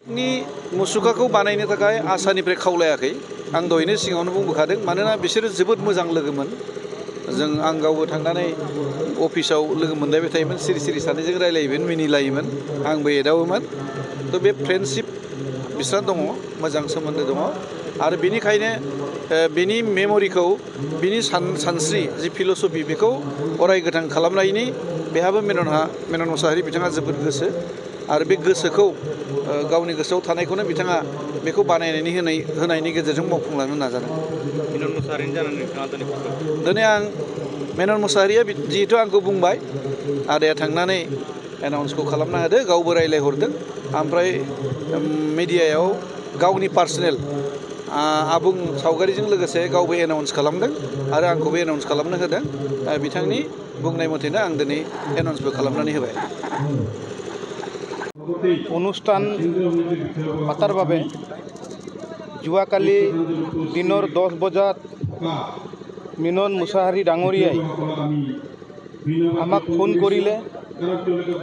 नि मुसुखाखौ बानायनो थाखाय आसानिफ्राय खावलायाखै आं दहायनो सिगाङावनो बुंबोखादों मानोना बिसोरो जोबोद मोजां लोगोमोन आं गावबो थांनानै अफिसाव लोगो मोनलायबाय थायोमोन सिरि सिरि सानैजों रायलायोमोन मिनिलायोमोन आंबो एदावोमोन थ' बे फ्रेन्डशिप बिस्रा दङ मोजां सोमोन्दो दङ आरो बेनिखायनो बिनि मेम'रिखौ बिनि सानस्रि जि फिल'सफि बेखौ अराय गोथां खालामनायनि बेहाबो मेनन मोसाहारि बिथाङा जोबोद गोसो आरो बे गोसोखौ गावनि गोसोआव थानायखौनो बिथाङा बेखौ बानायनानै होनायनि गेजेरजों मावफुंलांनो नाजादों। मेनन मोसाहारिनि जानानै नोंथाङा दिनै आं मेनन मोसाहारिया जिहेथु आंखौ बुंबाय आदाया थांनानै एनाउन्सखौ खालामना होदो गावबो रायज्लायहरदों ओमफ्राय मिडियायाव गावनि पार्सनेल आबुं सावगारिजों लोगोसे गावबो एनाउन्स खालामदों आरो आंखौबो एनाउन्स खालामनो होदों बिथांनि बुंनाय मथेनो आं दिनै एनाउन्सबो खालामनानै होबाय। অনুষ্ঠান পাতাৰ বাবে যোৱাকালি দিনৰ 10 বজাত মিনন মুছাহাৰী ডাঙৰীয়াই আমাক ফোন কৰিলে।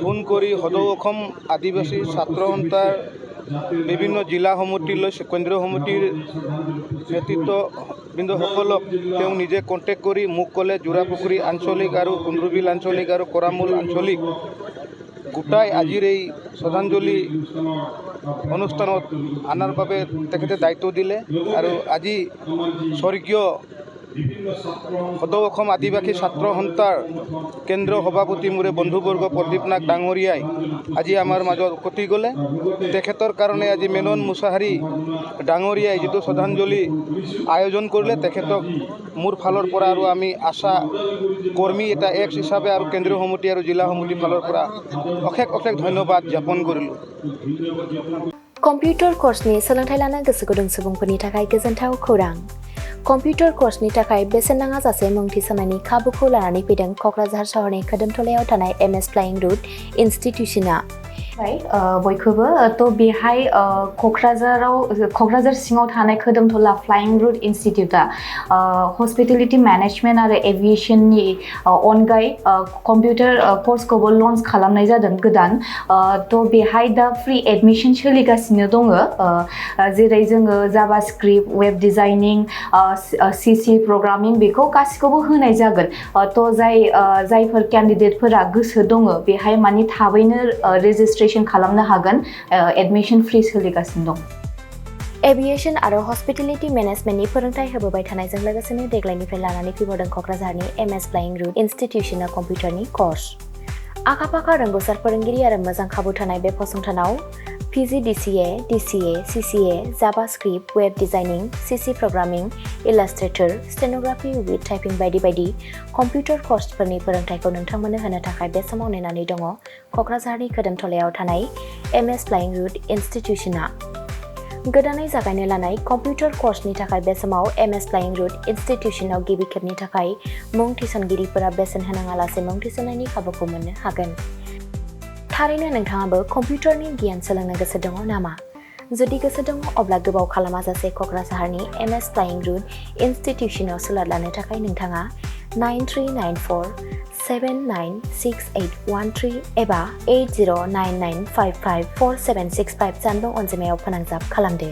ফোন কৰি সদৌ অসম আদিবাসী ছাত্ৰ সন্থাৰ বিভিন্ন জিলা সমিতিলৈ কেন্দ্ৰীয় সমিতিৰ নেতৃত্ববৃন্দসকলক তেওঁ নিজে কণ্টেক্ট কৰি মোক ক'লে জোৰাপুখুৰী আঞ্চলিক আৰু কুন্দ্ৰুবিল আঞ্চলিক আৰু কৰামূল আঞ্চলিক গোটাই আজিৰ এই শ্ৰদ্ধাঞ্জলি অনুষ্ঠানত আনাৰ বাবে তেখেতে দায়িত্ব দিলে আৰু আজি স্বৰ্গীয় সদৌ অসম আদিবাসী ছাত্ৰ সন্থাৰ কেন্দ্ৰীয় সভাপতি মোৰে বন্ধুবৰ্গ প্ৰদীপ নাগ ডাঙৰীয়াই আজি আমাৰ মাজত উকতি গ'লে। তেখেতৰ কাৰণে আজি মেনন মুছাহাৰী ডাঙৰীয়াই যিটো শ্ৰদ্ধাঞ্জলি আয়োজন কৰিলে তেখেতক মোৰ ফালৰ পৰা আৰু আমি আশা কৰ্মী এটা এক্স হিচাপে আৰু কেন্দ্ৰীয় সমিতি আৰু জিলা সমিতিৰ ফালৰ পৰা অশেষ অশেষ ধন্যবাদ জ্ঞাপন কৰিলোঁ। कम्पिउटार कर्सनि सोलोंथाइ लानो गोसो गुदुं सुबुंफोरनि थाखाय गोजोनथाव खौरां। कम्पिउटार कर्सनि थाखाय बेसेन नाङा जासे मुं थिसननायनि खाबुखौ लानानै फैदों क'क्राझार सहरनि खोदोमथलायाव थानाय एमएस फ्लाइंग रुट इनस्टिट्यूशना। बयखौबो थ' बेहाय क'क्राझार सिङाव थानाय खोदोमथला फ्लाइंग रुट इनस्टिट्यूटा हस्पिटेलिटी मेनेजमेन्ट आरो एभिएशननि अनगायै कम्पिउटार कर्सखौबो लन्च खालामनाय जादों गोदान। थ' बेहाय दा फ्रि एडमिशन सोलिगासिनो दङ जेरै जोङो JavaScript web designing CC programming बेखौ गासिखौबो होनाय जागोन। थ' जायफोर केन्डिडेटफोरा गोसो दङ बेहाय माने थाबैनो रेजिस्ट्रेशन खालामनो हागोन एडमिशन फ्रि सोलिगासिनो दं। एभिएशन आरो हस्पिटेलिटी मेनेजमेन्टनि फोरोंथाय होबोबाय थानायजों लोगोसेनो देग्लायनिफ्राय लानानै फैबावदों क'क्राझारनि एमएस फ्लाइंग रुट इनस्टिट्यूशना कम्पिउटारनि कर्स। आखा-फाखा रोंगौसार फोरोंगिरि आरो मोजां खाबु थानाय बे फसंथानाव PGDCA, DCA, CCA, JavaScript, web designing, CC programming, illustrator, stenography with typing बायदि बायदि कम्पिउटार कर्सफोरनि फोरोंथायखौ नोंथांमोननो होनो थाखाय बे समाव नेनानै दङ क'क्राझारनि खोदोमथलायाव थानाय एमएस फ्लाइंग रुट इनस्टिट्यूशना। गोदानै जागायनो लानाय कम्पिउटार कर्सनि थाखाय बे समाव एमएस फ्लाइंग रुट इनस्टिट्यूशनाव गिबि खेबनि थाखाय मुं थिसनगिरिफोरा बेसेन होनाङालासे मुं थिसननायनि खाबुखौ मोननो हागोन। थारैनो नोंथाङाबो कम्पिउटारनि गियान सोलोंनो गोसो दङ नामा? जुदि गोसो दङ अब्ला गोबाव खालामाजासे क'क्राझारनि एमएस फ्लाइंग रुट इनस्टिट्यूशनाव सोलोंनो लानो थाखाय नोंथाङा 9394796813 एबा 8099554765 जानबुं अनजिमायाव फोनांजाब खालामदो।